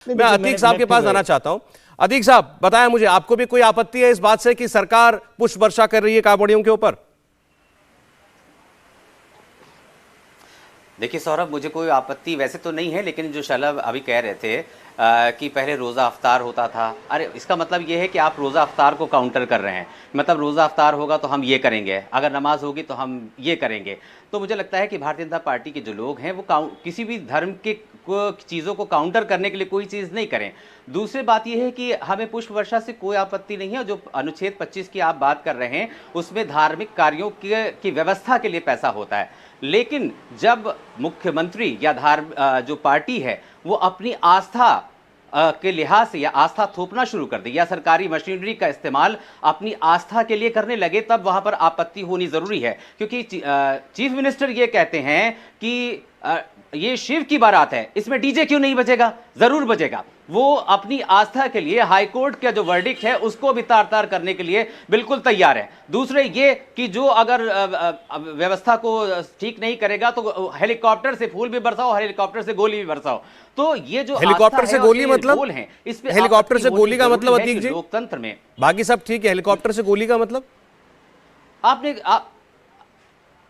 मैं अतीक साहब के पास आना चाहता हूं। अतीक साहब बताएं मुझे, आपको भी कोई आपत्ति है इस बात से कि सरकार पुष्प वर्षा कर रही है कांवड़ियों के ऊपर? देखिए सौरभ, मुझे कोई आपत्ति वैसे तो नहीं है, लेकिन जो शलभ अभी कह रहे थे कि पहले रोज़ा अफ्तार होता था, अरे इसका मतलब ये है कि आप रोज़ा अफ्तार को काउंटर कर रहे हैं। मतलब रोज़ा अफ्तार होगा तो हम ये करेंगे, अगर नमाज होगी तो हम ये करेंगे। तो मुझे लगता है कि भारतीय जनता पार्टी के जो लोग हैं वो किसी भी धर्म के चीज़ों को काउंटर करने के लिए कोई चीज़ नहीं करें। दूसरी बात यह है कि हमें पुष्प वर्षा से कोई आपत्ति नहीं है। जो अनुच्छेद 25 की आप बात कर रहे हैं उसमें धार्मिक कार्यों की व्यवस्था के लिए पैसा होता है, लेकिन जब मुख्यमंत्री या जो पार्टी है वो अपनी आस्था के लिहाज से या आस्था थोपना शुरू कर दे या सरकारी मशीनरी का इस्तेमाल अपनी आस्था के लिए करने लगे, तब वहां पर आपत्ति होनी जरूरी है। क्योंकि चीफ मिनिस्टर ये कहते हैं कि ये शिव की बारात है, इसमें डीजे क्यों नहीं बजेगा? जरूर बजेगा। वो अपनी आस्था के लिए हाईकोर्ट का जो वर्डिक्ट है उसको भी तार तार करने के लिए बिल्कुल तैयार है। दूसरे ये कि जो अगर व्यवस्था को ठीक नहीं करेगा तो हेलीकॉप्टर से फूल भी बरसाओ, हेलीकॉप्टर से गोली भी बरसाओ। तो ये जो हेलीकॉप्टर से गोली मतलब है, इस पे हेलीकॉप्टर से गोली का मतलब अतीक जी, लोकतंत्र में बाकी सब ठीक है, हेलीकॉप्टर से गोली का मतलब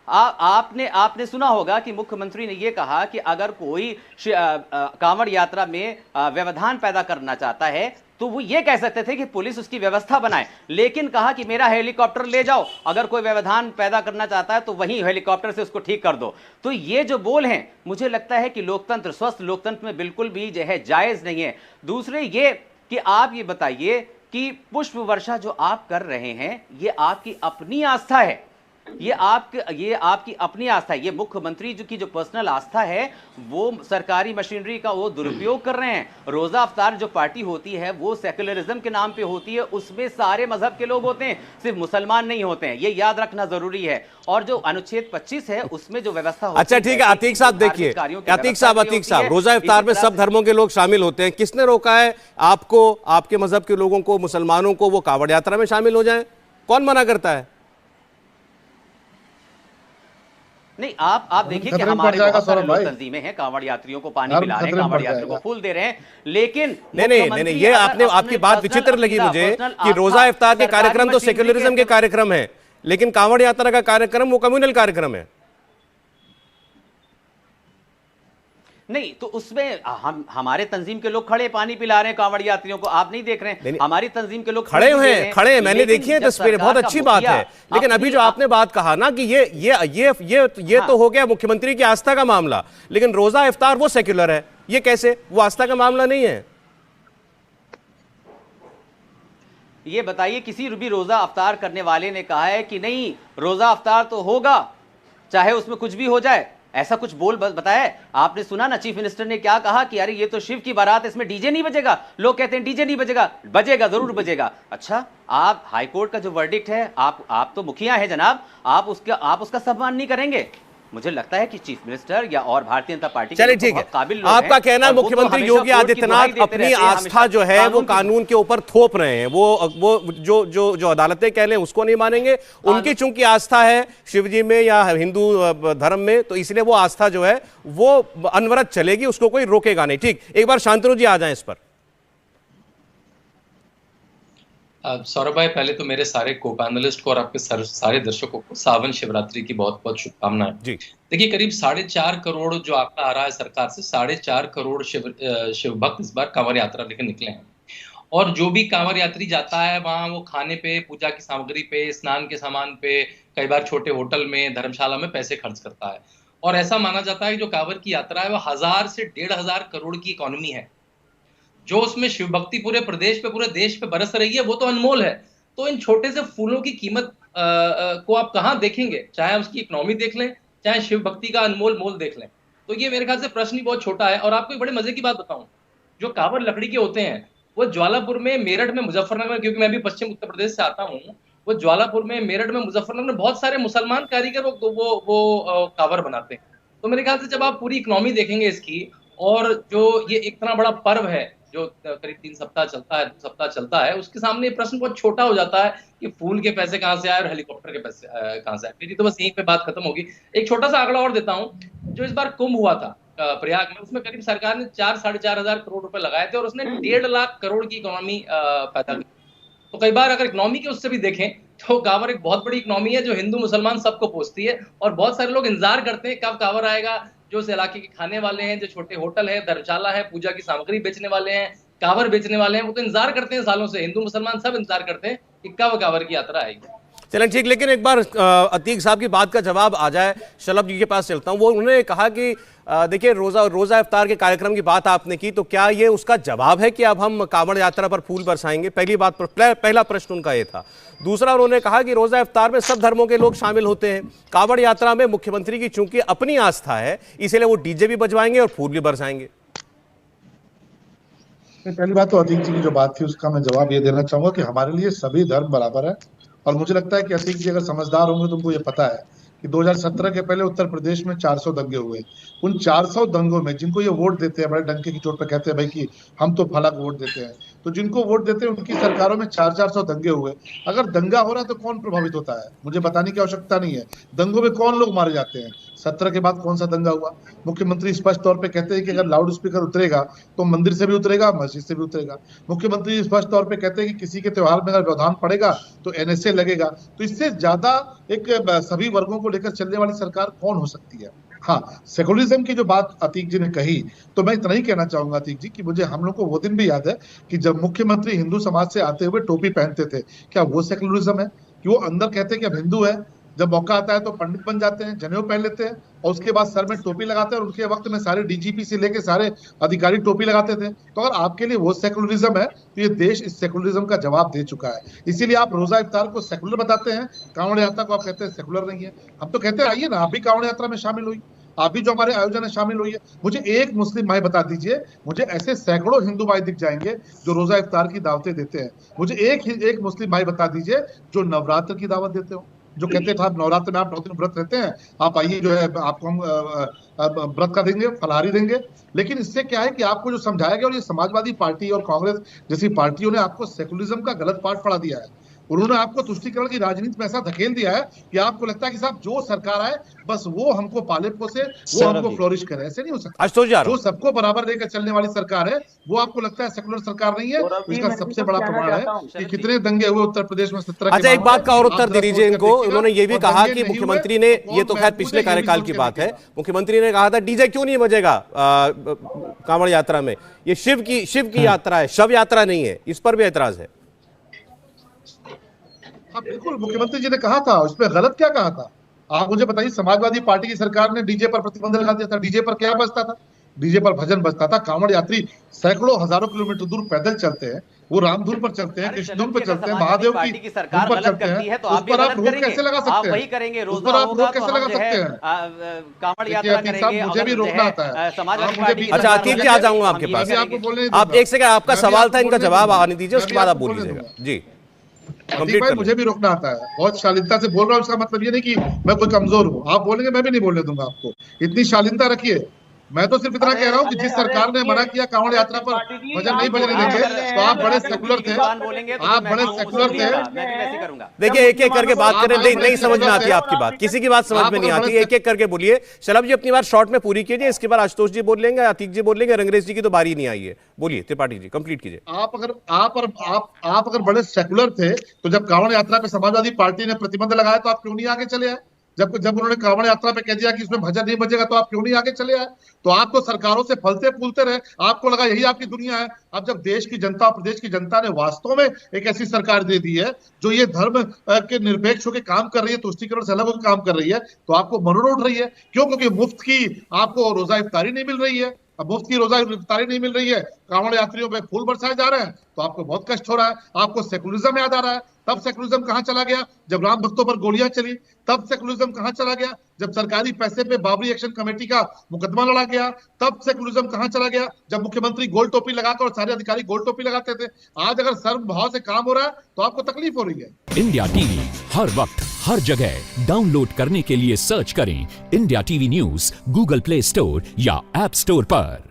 आपने सुना होगा कि मुख्यमंत्री ने यह कहा कि अगर कोई कांवड़ यात्रा में व्यवधान पैदा करना चाहता है तो वो ये कह सकते थे कि पुलिस उसकी व्यवस्था बनाए, लेकिन कहा कि मेरा हेलीकॉप्टर ले जाओ, अगर कोई व्यवधान पैदा करना चाहता है तो वहीं हेलीकॉप्टर से उसको ठीक कर दो। तो ये जो बोल हैं, मुझे लगता है कि लोकतंत्र, स्वस्थ लोकतंत्र में बिल्कुल भी जो है जायज नहीं है। दूसरे ये कि आप ये बताइए कि पुष्प वर्षा जो आप कर रहे हैं ये आपकी अपनी आस्था है, ये आपकी अपनी आस्था है। ये मुख्यमंत्री जो पर्सनल आस्था है वो सरकारी मशीनरी का वो दुरुपयोग कर रहे हैं। रोजा अफ्तार जो पार्टी होती है वो सेक्युलरिज्म के नाम पे होती है, उसमें सारे मजहब के लोग होते हैं, सिर्फ मुसलमान नहीं होते हैं, ये याद रखना जरूरी है। और जो अनुच्छेद 25 है उसमें जो व्यवस्था होती अच्छा ठीक है अतीक साहब, देखिए अतीक साहब, रोजा इफ्तार में सब धर्मों के लोग शामिल होते हैं, किसने रोका है आपको, आपके मजहब के लोगों को, मुसलमानों को वो कांवड़ यात्रा में शामिल हो जाए? कौन मना करता है? नहीं, आप देखिए कि हमारे बहुत सारे लोग तंजीमें हैं, कांवड़ यात्रियों को पानी पिला रहे हैं, कांवड़ यात्रियों को फूल दे रहे हैं, लेकिन नहीं, ये आपकी बात विचित्र लगी मुझे कि रोजा इफ्तार के कार्यक्रम तो सेक्युलरिज्म के कार्यक्रम है, लेकिन कांवड़ यात्रा का कार्यक्रम वो कम्युनल कार्यक्रम है। नहीं तो उसमें हमारे तंजीम के लोग खड़े पानी पिला रहे हैं कांवड़ यात्रियों को, आप नहीं देख रहे हैं? हमारी तंजीम के लोग खड़े हैं, मैंने देखी है तस्वीरें, बहुत अच्छी बात है। लेकिन अभी जो आपने बात कहा ना कि ये तो हो गया मुख्यमंत्री की आस्था का मामला, लेकिन रोजा इफ्तार वो सेक्युलर है, ये कैसे? वो आस्था का मामला नहीं है। ये बताइए, किसी भी रोजा अफ्तार करने वाले ने कहा है कि नहीं रोजा अफ्तार तो होगा चाहे उसमें कुछ भी हो जाए? ऐसा कुछ बताया? आपने सुना ना चीफ मिनिस्टर ने क्या कहा कि अरे ये तो शिव की बारात, इसमें डीजे नहीं बजेगा। लोग कहते हैं डीजे नहीं बजेगा, बजेगा, जरूर बजेगा। अच्छा, आप हाईकोर्ट का जो वर्डिक्ट है, आप तो मुखिया है जनाब, आप उसका सम्मान नहीं करेंगे? मुझे लगता है कि चीफ मिनिस्टर या और भारतीय जनता पार्टी चलिए ठीक है, आपका कहना है मुख्यमंत्री योगी आदित्यनाथ अपनी आस्था जो है वो कानून के ऊपर थोप रहे हैं, वो जो अदालतें कह लें उसको नहीं मानेंगे। उनकी चूंकि आस्था है शिवजी में या हिंदू धर्म में, तो इसलिए वो आस्था जो है वो अनवरत चलेगी, उसको कोई रोकेगा नहीं। ठीक, एक बार शांतनु जी आ जाए इस पर। सौरभ भाई, पहले तो मेरे सारे को पैनलिस्ट को और आपके सारे दर्शकों को सावन शिवरात्रि की बहुत बहुत शुभकामनाएं। देखिए, करीब 4.5 करोड़ जो आंकड़ा आ रहा है सरकार से, 4.5 करोड़ शिव भक्त इस बार कांवड़ यात्रा लेकर निकले हैं। और जो भी कांवड़ यात्री जाता है वहां वो खाने पे, पूजा की सामग्री पे, स्नान के सामान पे, कई बार छोटे होटल में, धर्मशाला में पैसे खर्च करता है। और ऐसा माना जाता है कि जो कांवड़ की यात्रा है वो 1000 से 1500 करोड़ की इकोनॉमी है। जो उसमें शिव भक्ति पूरे प्रदेश पे, पूरे देश पे बरस रही है, वो तो अनमोल है। तो इन छोटे से फूलों की कीमत को आप कहां देखेंगे? चाहे उसकी इकोनॉमी देख लें, चाहे शिव भक्ति का अनमोल मोल देख लें, तो ये मेरे ख्याल से प्रश्न ही बहुत छोटा है। और आपको एक बड़े मजे की बात बताऊं, जो कांवड़ लकड़ी के होते हैं वो ज्वालापुर में, मेरठ में, मुजफ्फरनगर में, क्योंकि मैं भी पश्चिम उत्तर प्रदेश से आता हूँ, वो ज्वालापुर में, मेरठ में, मुजफ्फरनगर में बहुत सारे मुसलमान कारीगर वो कांवड़ बनाते हैं। तो मेरे ख्याल से जब आप पूरी इकोनॉमी देखेंगे इसकी, और जो ये इतना बड़ा पर्व है जो करीब 3 सप्ताह चलता है, 2 सप्ताह चलता है, उसके सामने ये प्रश्न बहुत छोटा हो जाता है कि फूल के पैसे कहां से आए और हेलीकॉप्टर के पैसे कहां से आए। मेरी तो बस यहीं पे बात खत्म होगी। एक छोटा सा आंकड़ा और देता हूं, जो इस बार कुंभ हुआ था, प्रयाग में, उसमें करीब सरकार ने 4-4.5 करोड़ रुपए लगाए थे और उसने 1.5 लाख करोड़ की इकोनॉमी पैदा की। तो कई बार अगर इकोनॉमी के उससे भी देखें तो कांवर एक बहुत बड़ी इकोनॉमी है जो हिंदू मुसलमान सबको पोसती है, और बहुत सारे लोग इंतजार करते हैं कब कांवर आएगा। जो इस इलाके के खाने वाले हैं, जो छोटे होटल है, धर्मशाला है, पूजा की सामग्री बेचने वाले हैं, कांवर बेचने वाले हैं, वो तो इंतजार करते हैं सालों से। हिंदू मुसलमान सब इंतजार करते हैं कि कब कांवर की यात्रा आएगी। चलें ठीक, लेकिन एक बार अतीक साहब की बात का जवाब आ जाए, शलभ जी के पास चलता हूं। वो उन्होंने कहा कि देखिए रोजा इफ्तार के कार्यक्रम की बात आपने की, तो क्या ये उसका जवाब है कि अब हम कांवड़ यात्रा पर फूल बरसाएंगे? पहली बात पर पहला प्रश्न उनका ये था। दूसरा, उन्होंने कहा कि रोजा इफ्तार में सब धर्मों के लोग शामिल होते हैं, कांवड़ यात्रा में मुख्यमंत्री की चूंकि अपनी आस्था है इसलिए वो डीजे भी बजवाएंगे और फूल भी बरसाएंगे। पहली बात तो अतीक जी की जो बात थी उसका मैं जवाब ये देना चाहूंगा कि हमारे लिए सभी धर्म बराबर है, और मुझे लगता है कि अतीक जी अगर समझदार होंगे तो उनको ये पता है कि 2017 के पहले उत्तर प्रदेश में 400 दंगे हुए। उन 400 दंगों में जिनको ये वोट देते हैं, बड़े डंके की चोट पर कहते हैं भाई कि हम तो फला को वोट देते हैं, तो जिनको वोट देते हैं उनकी सरकारों में 400 दंगे हुए। अगर दंगा हो रहा है तो कौन प्रभावित होता है? मुझे बताने की आवश्यकता नहीं है। दंगों में कौन लोग मारे जाते हैं? 17 के बाद कौन सा दंगा हुआ? मुख्यमंत्री स्पष्ट तौर पे कहते हैं कि अगर लाउड स्पीकर उतरेगा तो मंदिर से भी उतरेगा, मस्जिद से भी उतरेगा। मुख्यमंत्री स्पष्ट तौर पे कहते हैं कि किसी के त्योहार में अगर व्यवधान पड़ेगा तो NSA लगेगा। तो इससे ज्यादा एक सभी वर्गों को लेकर चलने वाली सरकार कौन हो सकती है? हाँ, सेकुलरिज्म की जो बात अतीक जी ने कही, तो मैं इतना ही कहना चाहूंगा अतीक जी कि मुझे हम लोग को वो दिन भी याद है कि जब मुख्यमंत्री हिंदू समाज से आते हुए टोपी पहनते थे। क्या वो सेकुलरिज्म है कि वो अंदर कहते हैं कि अब हिंदू है, जब मौका आता है तो पंडित बन जाते हैं, जनेऊ पहन लेते हैं और उसके बाद सर में टोपी लगाते हैं? और उनके वक्त में सारे DGP से लेके सारे अधिकारी टोपी लगाते थे। तो अगर आपके लिए वो सेकुलरिज्म है तो ये देश इस सेकुलरिज्म का जवाब दे चुका है। इसीलिए आप रोजा इफ्तार को सेकुलर बताते हैं, कांवड़ यात्रा को आप कहते हैं सेकुलर नहीं है। हम तो कहते हैं आइए ना, आप भी कांवड़ यात्रा में शामिल हुई, आप भी जो हमारे आयोजन है शामिल हुई है। मुझे एक मुस्लिम भाई बता दीजिए, मुझे ऐसे सैकड़ों हिंदू भाई दिख जाएंगे जो रोजा इफ्तार की दावतें देते हैं। मुझे एक मुस्लिम भाई बता दीजिए जो नवरात्र की दावत देते हो, जो कहते थे आप नवरात्र में आप 9 दिन व्रत रहते हैं, आप आइए जो है आपको हम व्रत का देंगे, फलाहारी देंगे। लेकिन इससे क्या है कि आपको जो समझाया गया, और ये समाजवादी पार्टी और कांग्रेस जैसी पार्टियों ने आपको सेकुलरिज्म का गलत पाठ पढ़ा दिया है। उन्होंने आपको तुष्टीकरण की राजनीति में ऐसा धकेल दिया है कि आपको लगता है कि साहब जो सरकार आए बस वो हमको पाले पोसे, वो हमको फ्लोरिश करे। ऐसे नहीं हो सकता। जो सबको बराबर लेकर चलने वाली सरकार है वो आपको लगता है सेकुलर सरकार नहीं है। इसका सबसे बड़ा प्रमाण है कि कितने दंगे हुए उत्तर प्रदेश में 17। अच्छा, एक बात का और उत्तर दे दीजिए इनको। उन्होंने ये भी कहा कि मुख्यमंत्री ने, ये तो खैर पिछले कार्यकाल की बात है, मुख्यमंत्री ने कहा था डीजे क्यों नहीं बजेगा कांवड़ यात्रा में, ये शिव की यात्रा है, शव यात्रा नहीं है। इस पर भी एतराज है। हाँ बिल्कुल, मुख्यमंत्री जी ने कहा था, उसमें गलत क्या कहा था? आप मुझे बताइए। समाजवादी पार्टी की सरकार ने डीजे पर प्रतिबंध लगा दिया था। डीजे पर क्या बजता था? डीजे पर भजन बजता था। कांवड़ यात्री सैकड़ों हजारों किलोमीटर दूर पैदल चलते हैं, वो रामधुन पर चलते हैं, कृष्णधुन पर चलते हैं, महादेव की सरकार पर चलते हैं। तो उस पर आप रोक कैसे लगा सकते हैं? वही करेंगे, उस पर आप रोक कैसे लगा सकते हैं? कांवड़ यात्रा करेंगे, मुझे भी रोकना आता है। अच्छा अतीक जी, आ जाऊंगा आपके पास। आप एक सेकंड, आपका सवाल था, इनका जवाब आने दीजिए, उसके बाद आप बोल लीजिएगा जी। भाई मुझे भी रोकना आता है, बहुत शालीनता से बोल रहा हूँ। इसका मतलब ये नहीं कि मैं कोई कमजोर हूँ। आप बोलेंगे मैं भी नहीं बोलने दूंगा आपको, इतनी शालीनता रखिए। मैं तो सिर्फ इतना कह रहा हूँ कि जिस सरकार ने मना किया कांवड़ यात्रा पर भजन नहीं बजने देंगे, तो आप बड़े सेकुलर थे, आप बड़े सेकुलर थे। देखिए एक एक करके बात करें, नहीं समझ में आती आपकी बात, किसी की बात समझ में नहीं आती। एक एक करके बोलिए। शलभ जी अपनी बात शॉर्ट में पूरी कीजिए, इसके बाद आशुतोष जी बोल लेंगे, अतीक जी बोल लेंगे, रंगरेज जी की तो बारी नहीं आई है। बोलिए त्रिपाठी जी, कंप्लीट कीजिए। आप अगर बड़े सेकुलर थे तो जब कांवड़ यात्रा पे समाजवादी पार्टी ने प्रतिबंध लगाया तो आप क्यों नहीं आगे चले आए? जब उन्होंने कांवड़ यात्रा पे कह दिया कि इसमें भजन नहीं बजेगा तो आप क्यों नहीं आगे चले आए? तो आप तो सरकारों से फलते फूलते रहे, आपको लगा यही आपकी दुनिया है। अब जब देश की जनता, प्रदेश की जनता ने वास्तव में एक ऐसी सरकार दे दी है जो ये धर्म के निरपेक्ष होकर काम कर रही है, तुष्टीकरण से अलग होकर काम कर रही है, तो आपको मनोर उठ रही है। क्यों? क्योंकि मुफ्त की आपको रोजा इफ्तारी नहीं मिल रही है। अब मुफ्त की रोजा इफ्तारी नहीं मिल रही है, कांवड़ यात्रियों पे फूल बरसाए जा रहे हैं, तो आपको बहुत कष्ट हो रहा है। आपको सेकुलरिज्म याद आ रहा है। तब सेकुलरिज्म कहां चला गया? जब राम भक्तों पर गोलियां चली। तब सेकुलरिज्म कहां चला गया? जब सरकारी पैसे पे बाबरी एक्शन कमेटी का मुकदमा लड़ा गया। तब सेकुलरिज्म कहां चला गया? जब मुख्यमंत्री गोल टोपी लगाकर और सारे अधिकारी गोल टोपी लगाते थे। आज अगर सर्व भाव से काम हो रहा है तो आपको तकलीफ हो रही है। इंडिया टीवी हर वक्त हर जगह डाउनलोड करने के लिए सर्च करें India TV news Google play store या ऐप स्टोर पर।